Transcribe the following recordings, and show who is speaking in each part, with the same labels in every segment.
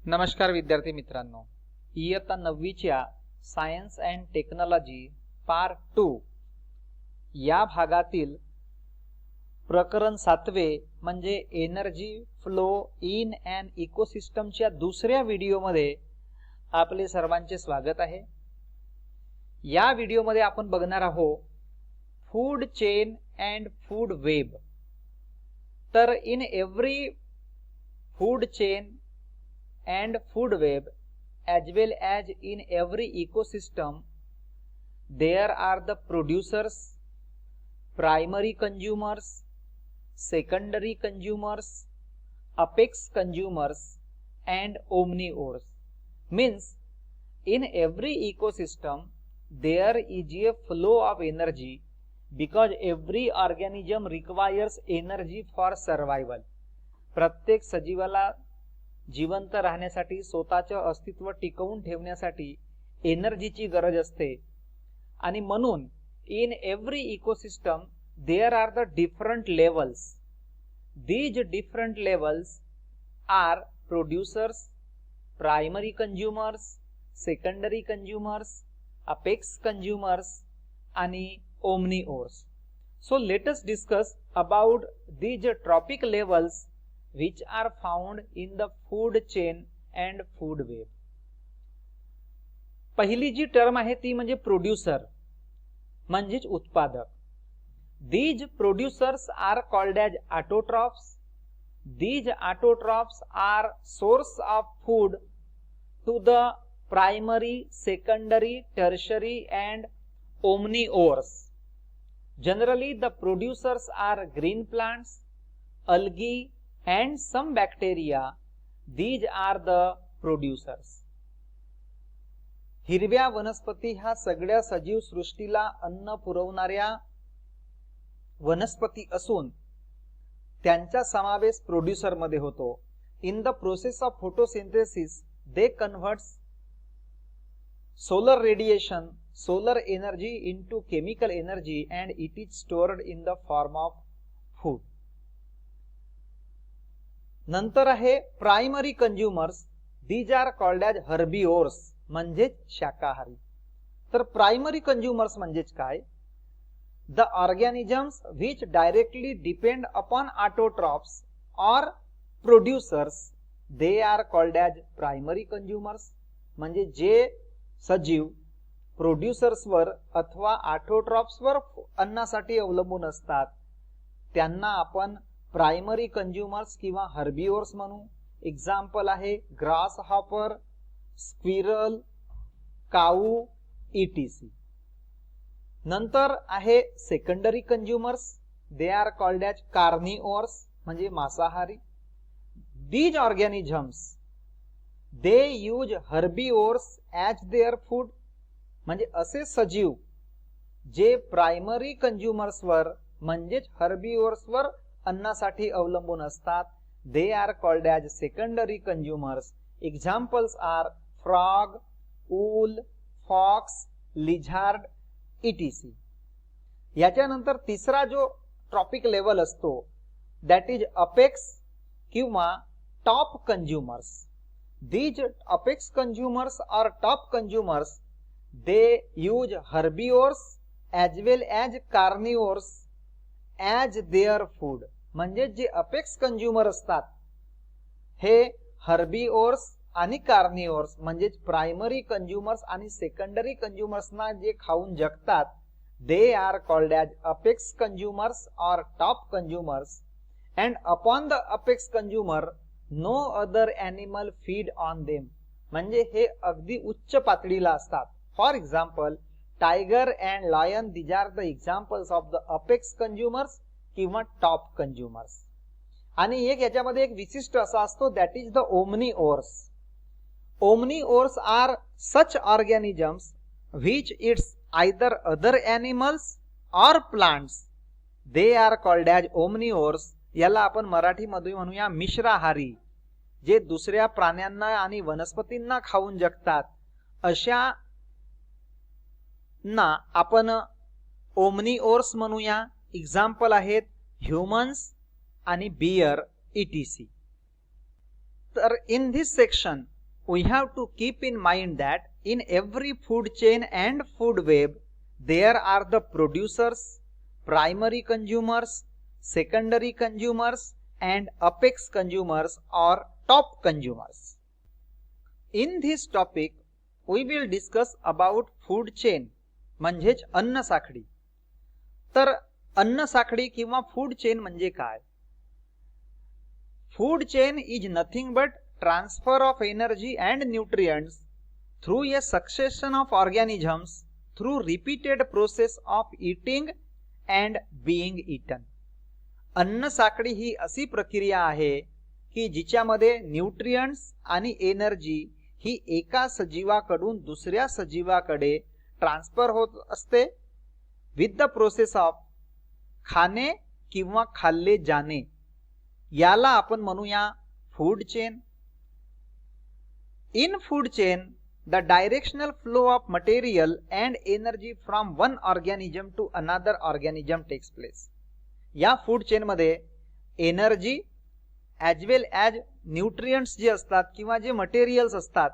Speaker 1: नमस्कार विद्यार्थी मित्रांनो, इयत्ता 9वीच्या सायन्स अँड टेक्नॉलॉजी पार्ट 2 या भागातील प्रकरण 7वे म्हणजे एनर्जी फ्लो इन अन इकोसिस्टमच्या दुसऱ्या व्हिडिओमध्ये आपले सर्वांचे स्वागत आहे। या व्हिडिओमध्ये आपण बघणार आहोत food chain and food web. तर in every food chain and food web as well as in every ecosystem there are the producers, primary consumers, secondary consumers, apex consumers and omnivores। means in every ecosystem there is a flow of energy because every organism requires energy for survival। प्रत्येक सजीवाला जिवंत राहण्यासाठी स्वतःचे अस्तित्व टिकवून ठेवण्यासाठी एनर्जीची गरज असते आणि म्हणून in every ecosystem there are the different levels. These different levels are producers, primary consumers, secondary consumers, apex consumers आणि omnivores. So let us discuss about these trophic levels which are found in the food chain and food web। पहिली जी term आहे ती म्हणजे producer म्हणजेच उत्पादक। These producers are called as autotrophs। These autotrophs are source of food to the primary, secondary, tertiary and omnivores। Generally the producers are green plants, algae and some bacteria। these are the producers। हिरव्या वनस्पती ह्या सगळ्या सजीव सृष्टीला अन्न पुरवणाऱ्या वनस्पती असून त्यांचा समावेश प्रोड्यूसर मध्ये होतो। In the process of photosynthesis they converts solar radiation, solar energy into chemical energy and it is stored in the form of food। नंतर आहे primary consumers. These are called as herbivores म्हणजेच शाकाहारी। तर primary consumers म्हणजेच काय? The organisms which directly depend upon autotrophs और producers they are called as primary consumers. म्हणजे जे सजीव प्रोड्यूसर्सवर अथवा ऑटोट्रॉफ्सवर अन्नासाठी अवलंबून असतात त्यांना आपण प्रायमरी कंज्युमर्स किंवा हर्बिओर्स म्हणू। एग्जाम्पल आहे grasshopper, squirrel, cow etc। नंतर आहे secondary consumers. They are called as carnivores म्हणजे मांसाहारी। These organisms they use herbivores as their food. म्हणजे असे सजीव जे प्रायमरी कंज्युमर्सवर म्हणजेच हर्बिओर्सवर अन्नासाठी अवलंबून असतात they are called as secondary consumers. Examples are frog, owl, fox, lizard etc। याच्यानंतर तिसरा जो ट्रॉपिक लेवल असतो दॅट इज अपेक्स किंवा top consumers. These apex consumers और top consumers they use herbivores as well as carnivores as their food. म्हणजे जे apex consumer असतात हे हर्बिओर्स आणि कार्निओर्स म्हणजे प्रायमरी कंज्युमर्स आणि सेकंडरी कंज्युमर्सना जे खाऊन जगतात they are called as apex consumers और top consumers. And upon the apex consumer no other animal feed on them. म्हणजे हे अगदी उच्च पातळीला असतात। For example tiger and lion these are the examples of the apex consumers किंवा top consumers. आणि एक याच्यामध्ये एक विशिष्ट असा असतो that is the omnivores. Omnivores are such organisms which it's either other animals और plants they are called as omnivores. याला आपण मराठीमध्ये म्हणूया मिश्राहारी। जे दुसऱ्या प्राण्यांना आणि वनस्पतींना खाऊन जगतात अशा ना आपण ओमनिओर्स म्हणूया। एक्झाम्पल आहेत humans and bear etc. In this section we have to keep in mind that in every food chain and food web, there are the producers, primary consumers, secondary consumers, and apex consumers or top consumers. In this topic, we will discuss about food chain म्हणजेच अन्न साखळी. तर अन्न साखळी किंवा food chain म्हणजे काय? Food chain is nothing but transfer of energy and nutrients through a succession of organisms through repeated process of eating and being eaten. अन्न साखळी ही अशी प्रक्रिया आहे की जिच्यामध्ये न्यूट्रिएंट्स आणि एनर्जी ही एका सजीवाकडून दुसऱ्या सजीवाकडे ट्रान्सफर होत असते विथ द प्रोसेस ऑफ खाणे किंवा खाल्ले जाणे. याला आपण म्हणूया food chain. In food chain the directional flow of material and energy from one organism to another organism takes place. या फूड चेन मध्ये energy as well as nutrients जे असतात किंवा जे मटेरियल्स असतात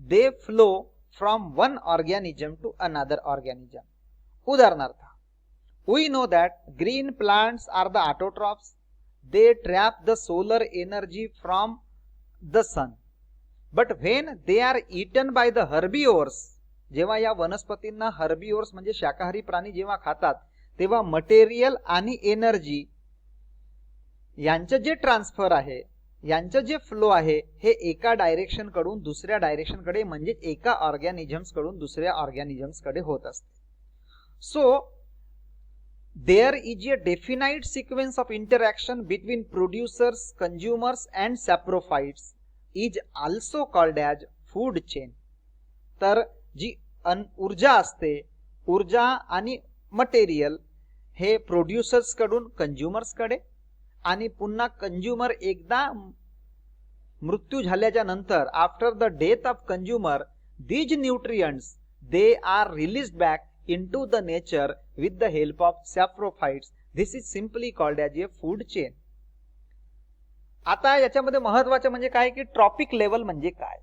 Speaker 1: they flow from one organism to another organism. उदाहरणार्थ, we know that green plants are the autotrophs. They trap the solar energy from the sun. But when they are eaten by the herbivores, जेव्हा या वनस्पतींना herbivores म्हणजे शाकाहारी प्राणी जेव्हा खातात तेव्हा मटेरियल आणि एनर्जी यांचे जे ट्रान्सफर आहे, यांचं जे फ्लो आहे हे एका डायरेक्शन कडून दुसऱ्या डायरेक्शन कडे म्हणजे एका ऑर्गॅनिझम्स कडून दुसऱ्या ऑर्गॅनिझम्स कडे होत असते. So there is a definite sequence of interaction between producers, consumers and saprophytes is also called as food chain. तर जी ऊर्जा असते, ऊर्जा आणि मटेरियल हे प्रोड्युसर्स कडून कंज्युमर्स कडे आणि पुन्हा कंज्युमर एकदा मृत्यू झाल्याच्या नंतर after the death of consumer these nutrients they are released back into the nature with the help of saprophytes. This is simply called as a food chain. आता याच्यामध्ये महत्वाचं म्हणजे काय की ट्रॉपिक लेवल म्हणजे काय?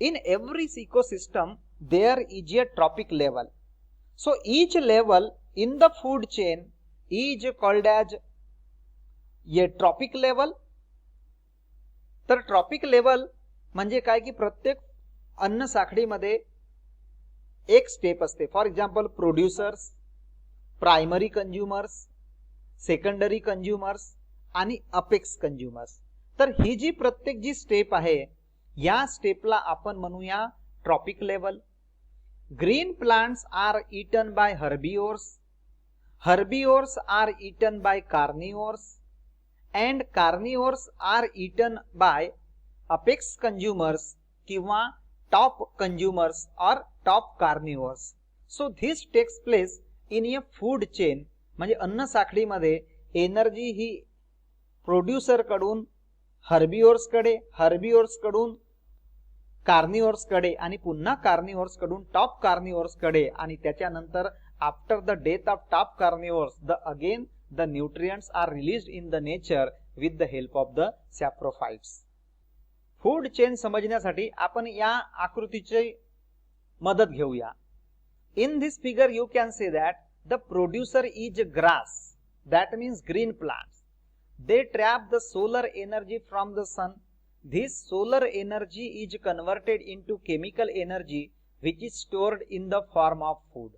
Speaker 1: In every ecosystem there is a trophic level. So each level in the food chain is called as ये trophic level. तर ट्रॉपिक लेवल म्हणजे काय की प्रत्येक अन्न साखळीमध्ये एक स्टेप असते. For example producers, primary consumers, secondary consumers आणि अपेक्स कंज्युमर्स. तर ही जी प्रत्येक जी स्टेप आहे या स्टेपला आपण म्हणूया trophic level. Green plants are eaten by herbivores, herbivores are eaten by carnivores and carnivores are eaten by apex consumers किंवा top consumers or top carnivores. So this takes place in a food chain. म्हणजे अन्न साखळीमध्ये energy ही producer कडून हर्बिओर्स कडे, हर्बिओर्स कडून कार्निओर्स कडे आणि पुन्हा कार्निओर्स कडून टॉप कार्निओर्स कडे आणि त्याच्यानंतर after the death of top carnivores the nutrients are released in the nature with the help of the saprophytes. Food chain समजण्यासाठी आपण या आकृतीची मदत घेऊया. In this figure you can say that the producer is grass, that means green plants. They trap the solar energy from the sun. This solar energy is converted into chemical energy which is stored in the form of food.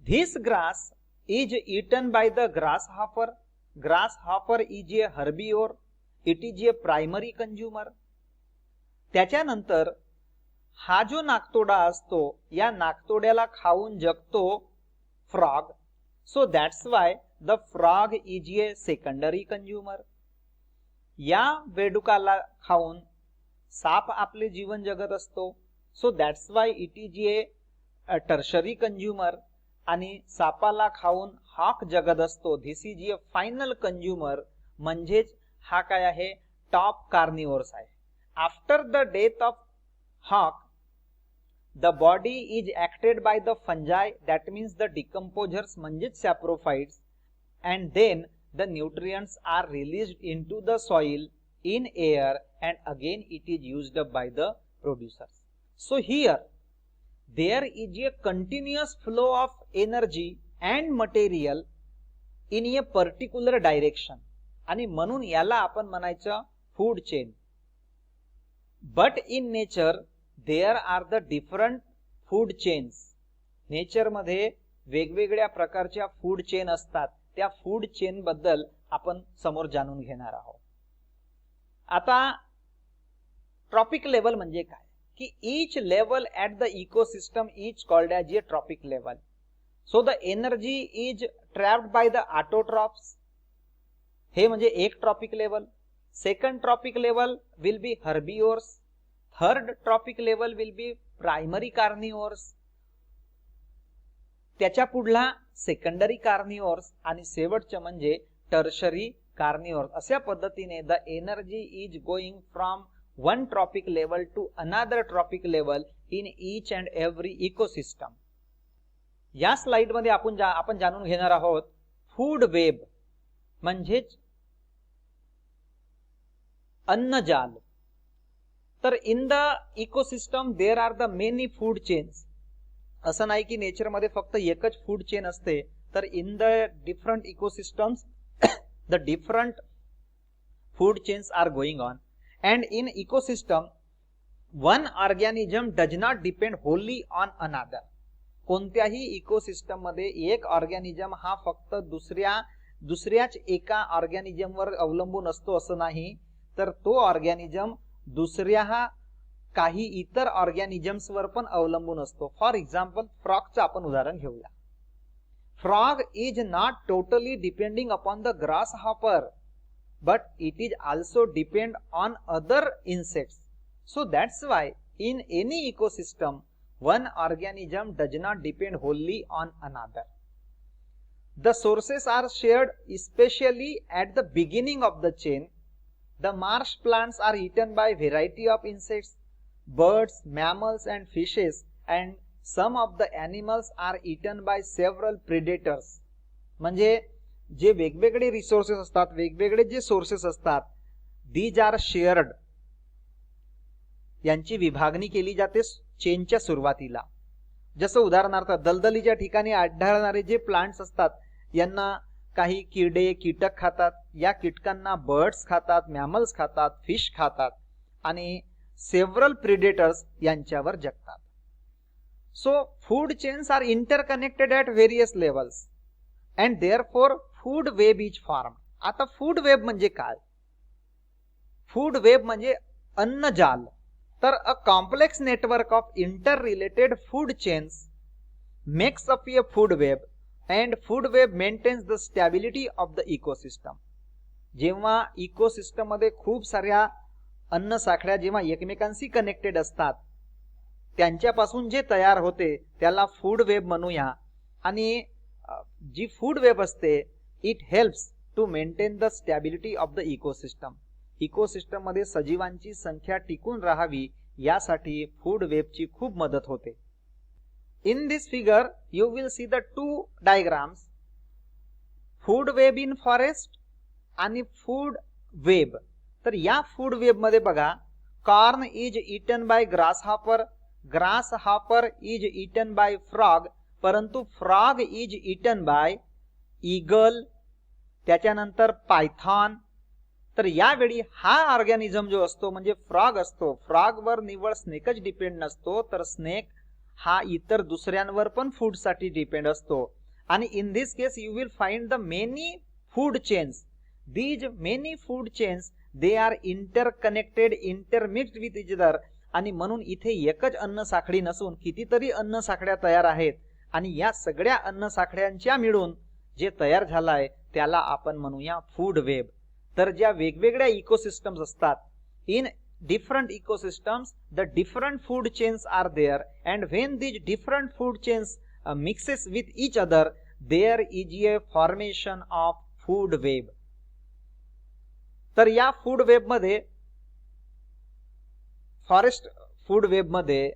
Speaker 1: This grass is eaten by the grasshopper. Grasshopper is a herbivore. It is a primary consumer. त्याच्यानंतर हा जो नाकतोडा असतो या नाकतोड्याला खाऊन जगतो frog. So that's why the frog is a secondary consumer. या बेडुकाला खाऊन साप आपले जीवन जगत असतो. So that's why it is a tertiary consumer. आणि सापाला खाऊन हॉक जगत असतो. This is A final consumer म्हणजेच हा काय आहे टॉप कार्निओर्स आहे. After the death of hawk, the body is acted by the fungi, that means the decomposers म्हणजेच saprophytes, and then the nutrients are released into the soil in air and again it is used up by the producers. So here there is a continuous flow of energy and material in a particular direction आणि म्हणून याला आपण म्हणायचं food chain. But in nature there are the different food chains. Nature मध्ये वेगवेगळ्या प्रकारच्या food chain असतात. त्या फूड चेन बद्दल आपण समोर जाणून घेणार आहोत. आता ट्रॉपिक लेवल म्हणजे काय की each level at the ecosystem is called as a trophic level. So the energy is trapped by the autotrophs. हे म्हणजे एक trophic level. Second trophic level will be herbivores. Third trophic level will be primary carnivores. त्याच्या पुढला secondary कार्निओर्स आणि शेवटचे म्हणजे tertiary कार्निओर्स. अशा पद्धतीने the energy is going from one trophic level to another trophic level in each and every ecosystem. या slide मध्ये आपण जाणून घेणार आहोत फूड वेब म्हणजेच अन्नजाल. तर in the ecosystem there are the many food chains. असं नाही की नेचर मध्ये फक्त एकच फूड चेन असते. तर in the different ecosystems the different food chains are going on. And in ecosystem, one organism does not depend wholly on another. कोणत्याही ecosystem मध्ये एक ऑर्गॅनिझम हा फक्त दुसऱ्याच एका ऑर्गॅनिझम वर अवलंबून असतो असं नाही. तर तो ऑर्गॅनिझम दुसऱ्या काही इतर ऑर्गॅनिझम्स वर पण अवलंबून असतो. फॉर एक्झाम्पल फ्रॉगचं आपण उदाहरण घेऊया. Frog is not totally depending upon the grass hopper, but it is also depend on other insects. So that's why in any ecosystem one organism does not depend wholly on another. The sources are shared especially at the beginning of the chain. The marsh plants are eaten by variety of insects, birds, mammals and fishes, and some of the animals are eaten by several predators. म्हणजे जे वेगवेगळे resources असतात, वेगवेगळे जे sources असतात, these R shared. यांची विभागणी केली जाते चेनच्या सुरुवातीला. जसं उदाहरणार्थ दलदलीच्या ठिकाणी आढळणारे जे प्लांट्स असतात यांना काही किडे कीटक खातात. या कीटकांना बर्ड्स खातात, मॅमल्स खातात, फिश खातात आणि सेव्हरल प्रिडेटर्स यांच्यावर जगतात. So food chains are interconnected at various levels and therefore food web is formed. आता फूड वेब म्हणजे काय? फूड वेब म्हणजे अन्नजाल. तर a complex network of interrelated food chains makes up a food web and food web maintains the stability of the ecosystem. जेव्हा ecosystem मध्ये खूप साऱ्या अन्न साखळ्या जेव्हा एकमेकांशी कनेक्टेड असतात त्यांच्यापासून जे तयार होते त्याला फूड वेब म्हणूया. आणि जी फूड वेब असते it helps to maintain the stability of the ecosystem. Ecosystem मध्ये सजीवांची संख्या टिकून राहावी यासाठी फूड वेबची खूप मदत होते. In this figure you will see the two diagrams, food web in forest आणि फूड वेब. तर या फूड वेब मध्ये बघा corn is eaten by grasshopper, grasshopper is eaten by frog, परंतु frog is eaten by eagle, त्याच्यानंतर python. तर यावेळी हा ऑर्गॅनिझम जो असतो म्हणजे फ्रॉग असतो, फ्रॉग वर निव्वळ स्नेकच डिपेंड नसतो तर स्नेक हा इतर दुसऱ्यांवर पण फूड साठी डिपेंड असतो. आणि in this case you will find the many food chains. These many food chains they are interconnected, intermixed with each other. आणि म्हणून इथे एकच अन्न साखळी नसून कितीतरी अन्न साखळ्या तयार आहेत आणि या सगळ्या अन्न साखळ्यांच्या मिळून जे तयार झालाय त्याला आपण म्हणूया फूड वेब. तर ज्या वेगवेगळ्या इकोसिस्टम्स असतात in different ecosystems the different food chains are there and when these different food chains mixes with each other there is a formation of food web. तर या फूड वेब मध्ये forest food web मध्ये